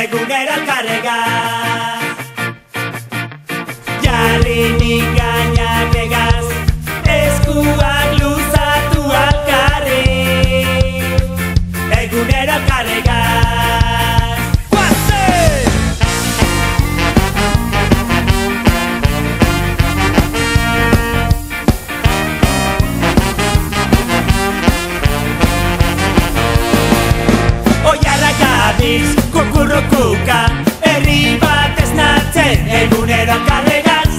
egunero alkarregaz. Jarri nik gainak egaz, eskuak luzatu alkarri, egunero alkarregaz. Guaze! Oiarra gabiz, kukurrukuka, herri bat esnatzen, egunero alkarregaz,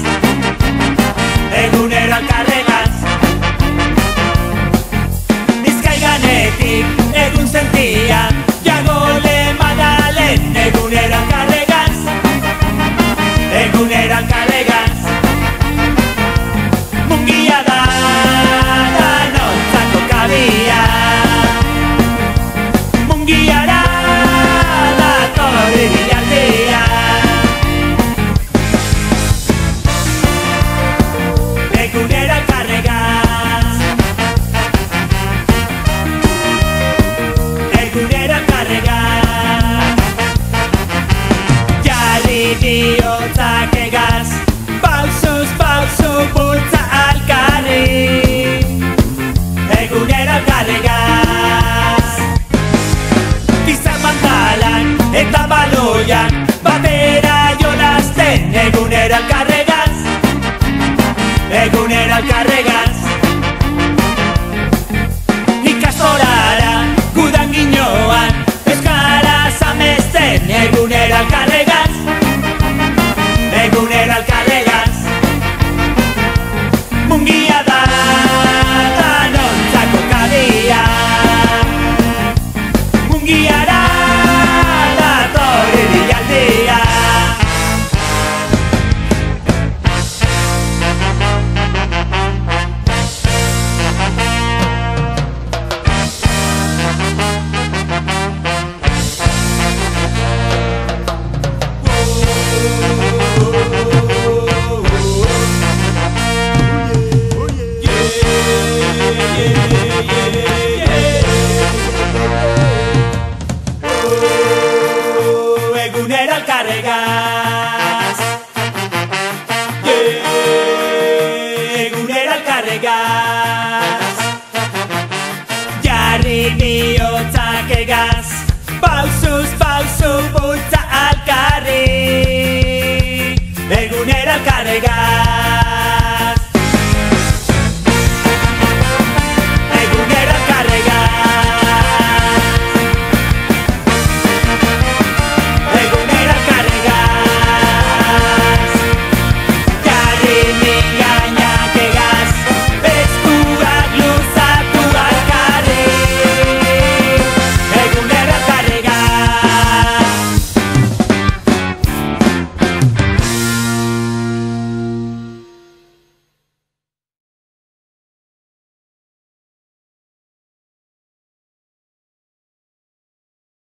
egunero alkarregaz. Bizkaiganetik egun zentia, jagole madalen, egunero alkarregaz, egunero alkarregaz. Mungia da, danontzako kabia, mungiara datorri bilaldia. Egunero alkarregaz, egunero alkarregaz. Jarri bihotzak egaz, pausuz pausu bultza alkarri, egunero alkarregaz. Bizar mantalan eta baloian, batera jolasten, egunero alkarregaz, egunero alkarregaz. Ikastorara gudan ginoan, euskaraz amesten, egunero alkarregaz, egunero alkarregaz. Mungia da, danontzako kabia, mungiara datorri bilaldia. Egunero alkarregaz, egunero alkarregaz. Jarri bihotzak egaz, pausuz pausu bultza alkarri, egunero alkarregaz.